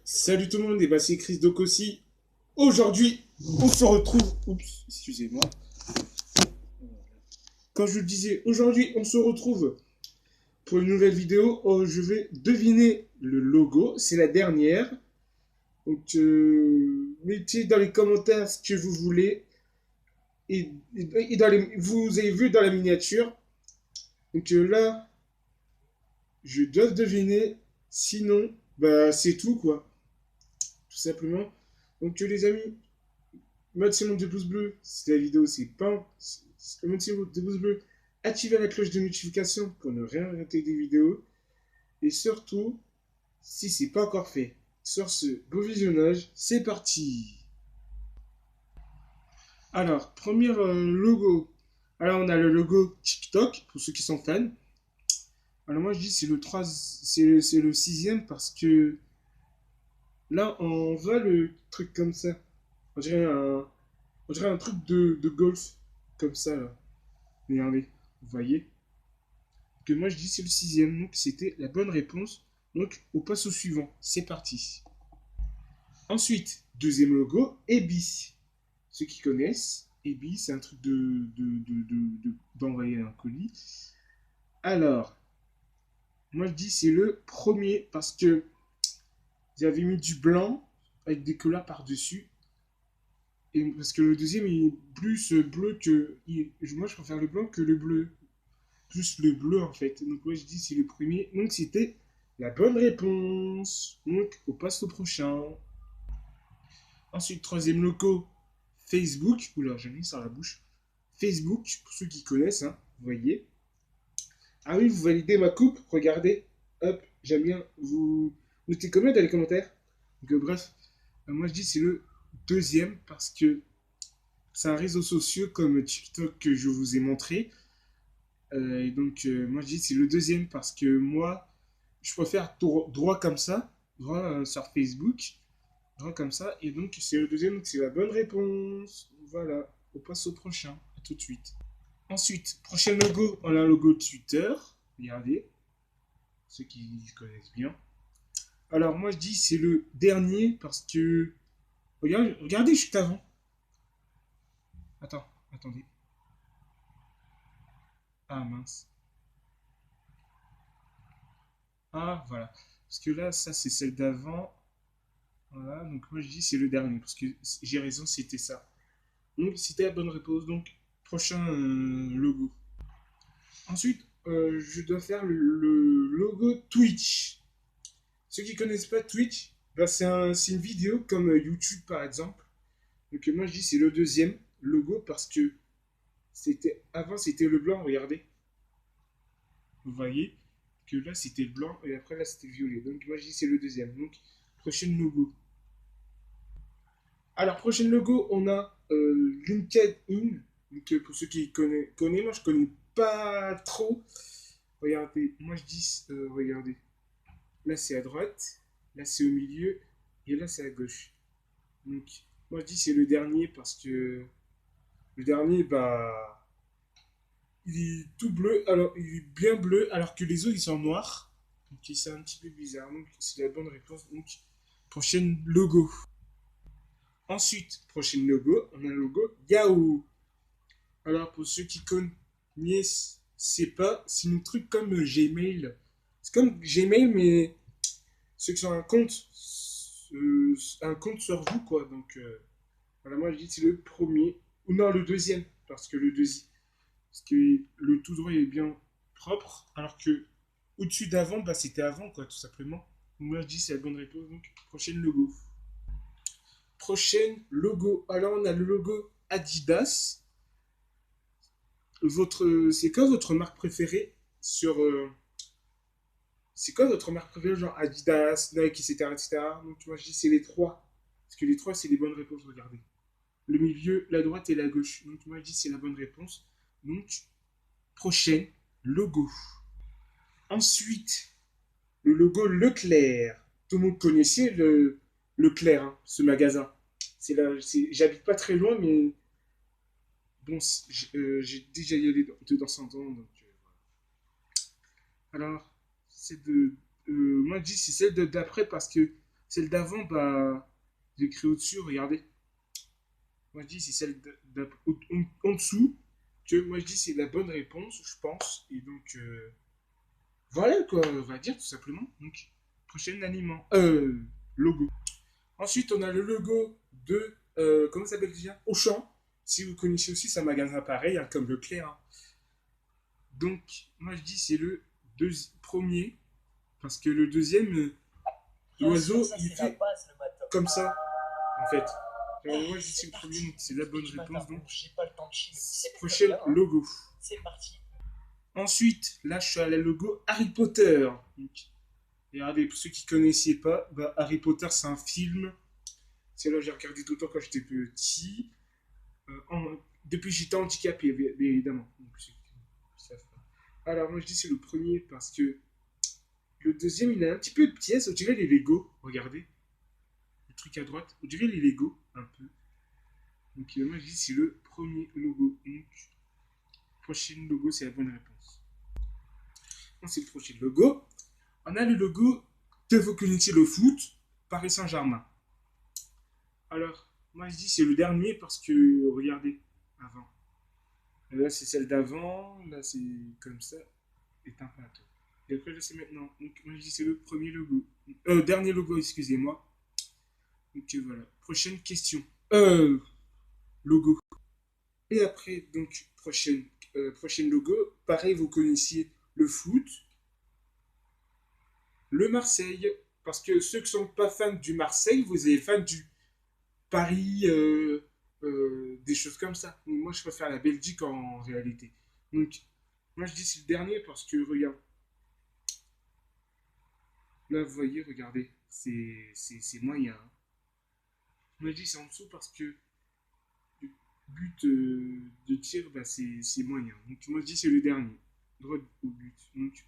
Salut tout le monde, et bah c'est Chris Docossi. Aujourd'hui, on se retrouve. Oups, excusez-moi. Quand je le disais, aujourd'hui, on se retrouve pour une nouvelle vidéo. Je vais deviner le logo. C'est la dernière. Donc, mettez dans les commentaires ce que vous voulez. Et vous avez vu dans la miniature. Donc là, je dois deviner. Sinon, bah c'est tout quoi. Tout simplement. Donc les amis, maximum de pouces bleus si la vidéo c'est pas un maximum de pouces bleus, activez la cloche de notification pour ne rien rater des vidéos et surtout si c'est pas encore fait. Sur ce beau visionnage, c'est parti. Alors, premier logo. Alors on a le logo TikTok pour ceux qui sont fans. Alors moi je dis c'est le 3, c'est le sixième parce que là on voit le truc comme ça. On dirait un, on dirait un truc de golf comme ça là. Regardez, vous voyez que moi je dis c'est le sixième, donc c'était la bonne réponse. Donc on passe au suivant, c'est parti. Ensuite, deuxième logo, Ebi. Ceux qui connaissent, Ebi c'est un truc d'envoyer un colis. Alors, moi je dis c'est le premier parce que j'avais mis du blanc avec des couleurs par-dessus. Et parce que le deuxième il est plus bleu que. Moi je préfère le blanc que le bleu. Plus le bleu en fait. Donc moi je dis c'est le premier. Donc c'était la bonne réponse. Donc on passe au prochain. Ensuite, troisième logo, Facebook. Oula, j'ai mis sur la bouche. Facebook, pour ceux qui connaissent, hein, vous voyez. Ah oui, vous validez ma coupe, regardez. Hop, j'aime bien. Vous notez combien dans les commentaires. Donc bref, moi je dis c'est le deuxième parce que c'est un réseau social comme TikTok que je vous ai montré. Et donc, moi je dis c'est le deuxième parce que moi, je préfère droit comme ça, droit sur Facebook, droit comme ça. Et donc, c'est le deuxième, donc c'est la bonne réponse. Voilà, on passe au prochain. À tout de suite. Ensuite, prochain logo, on a un logo Twitter. Regardez, ceux qui connaissent bien. Alors, moi je dis c'est le dernier parce que. Regardez juste avant. Attendez. Ah mince. Ah, voilà. Parce que là, ça c'est celle d'avant. Voilà, donc moi je dis c'est le dernier, parce que j'ai raison, c'était ça. Donc c'était la bonne réponse, donc prochain logo. Ensuite, je dois faire le logo Twitch. Ceux qui connaissent pas Twitch, bah, c'est une vidéo comme YouTube par exemple. Donc moi je dis c'est le deuxième logo parce que avant c'était le blanc, regardez. Vous voyez que là c'était le blanc et après là c'était violet. Donc moi je dis c'est le deuxième. Donc prochain logo. Alors, prochain logo, on a LinkedIn. Donc, pour ceux qui connaissent, moi je connais pas trop. Regardez, moi je dis, regardez, là c'est à droite, là c'est au milieu, et là c'est à gauche. Donc, moi je dis c'est le dernier parce que le dernier, bah, il est tout bleu, alors il est bien bleu, alors que les autres ils sont noirs. Donc, c'est un petit peu bizarre. Donc, c'est la bonne réponse. Donc, prochain logo. Ensuite, prochain logo, on a le logo Yahoo. Alors, pour ceux qui connaissent, c'est un truc comme Gmail. C'est comme Gmail, mais ceux qui ont un compte sur vous, quoi. Donc, voilà, moi je dis c'est le premier, ou non, le deuxième, parce que parce que le tout droit est bien propre, alors que au-dessus d'avant, bah, c'était avant, quoi, tout simplement. Donc, moi je dis c'est la bonne réponse, donc prochaine logo. Prochaine logo. Alors, on a le logo Adidas. C'est quoi votre marque préférée sur. C'est quoi votre marque préférée, genre Adidas, Nike, etc. etc. Donc, tu vois, je dis c'est les trois. Parce que les trois, c'est les bonnes réponses, regardez. Le milieu, la droite et la gauche. Donc, moi, je dis c'est la bonne réponse. Donc, prochaine, logo. Ensuite, le logo Leclerc. Tout le monde connaissait le Leclerc, hein, ce magasin. J'habite pas très loin, mais bon, j'ai déjà y allé de temps en temps. Donc, alors, c'est de. Moi, je dis c'est celle d'après parce que Celle d'avant, bah, j'ai écrit au-dessus, regardez. Moi, je dis c'est celle en dessous. Que moi, je dis c'est la bonne réponse, je pense. Et donc, voilà quoi, on va dire tout simplement. Donc, prochain aliment. Logo. Ensuite, on a le logo de, comment ça s'appelle déjà? Auchan. Si vous connaissez aussi, c'est un magasin pareil, hein, comme Leclerc, hein. Donc, moi je dis c'est le premier, parce que le deuxième, l'oiseau, il fait comme ça, en fait. Alors, moi je dis c'est le premier, donc c'est la bonne réponse. Donc, prochain logo. C'est parti. Ensuite, là je suis à la logo Harry Potter. Donc, regardez, pour ceux qui ne connaissaient pas, bah, Harry Potter c'est un film. C'est là que j'ai regardé tout le temps quand j'étais petit. Depuis que j'étais handicapé, évidemment. Donc, alors, moi je dis c'est le premier parce que le deuxième il a un petit peu de pièces. On dirait les Lego. Regardez. Le truc à droite. On dirait les Lego un peu. Donc, moi je dis c'est le premier logo. Donc, prochain logo, c'est la bonne réponse. C'est le prochain logo. On a le logo de vous connaissez le foot, Paris Saint-Germain. Alors, moi je dis c'est le dernier parce que, regardez, avant. Là c'est celle d'avant, là c'est comme ça, et un plateau. Et après là c'est maintenant. Donc moi je dis c'est le premier logo. Dernier logo, excusez-moi. Donc voilà. Prochaine question. Logo. Et après, donc, prochaine logo. Pareil, vous connaissiez le foot, le Marseille. Parce que ceux qui ne sont pas fans du Marseille, vous êtes fans du Paris, des choses comme ça. Donc, moi, je préfère la Belgique en réalité. Donc, moi, je dis c'est le dernier parce que, regarde. Là, vous voyez, regardez. C'est moyen, hein. Moi, je dis c'est en dessous parce que le but de tir, bah, c'est moyen. Donc, moi, je dis c'est le dernier. Droit au but. Donc,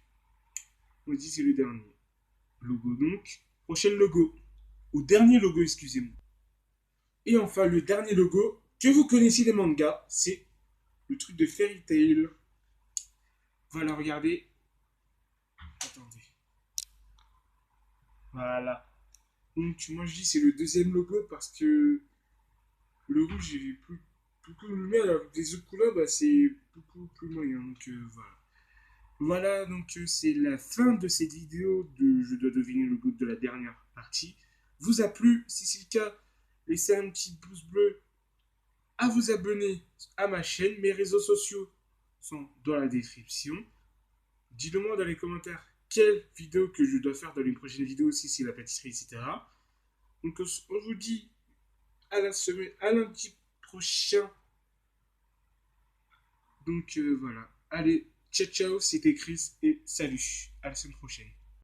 moi, je dis c'est le dernier. Logo, donc. Prochain logo. Ou dernier logo, excusez-moi. Et enfin, le dernier logo que vous connaissez les mangas, c'est le truc de Fairy Tail. Voilà, regardez. Attendez. Voilà. Donc, moi, je dis c'est le deuxième logo parce que le rouge, il est plus, beaucoup de lumière. Avec des autres couleurs, bah, c'est beaucoup plus moyen. Donc, voilà. Voilà, donc c'est la fin de cette vidéo de Je dois deviner le goût de la dernière partie. Vous a plu? Si c'est le cas, laissez un petit pouce bleu, à vous abonner à ma chaîne. Mes réseaux sociaux sont dans la description. Dites-le moi dans les commentaires quelle vidéo que je dois faire dans les prochaines vidéos, si c'est la pâtisserie, etc. Donc on vous dit à la semaine, à lundi prochain. Donc voilà. Allez, ciao ciao, c'était Chris et salut. À la semaine prochaine.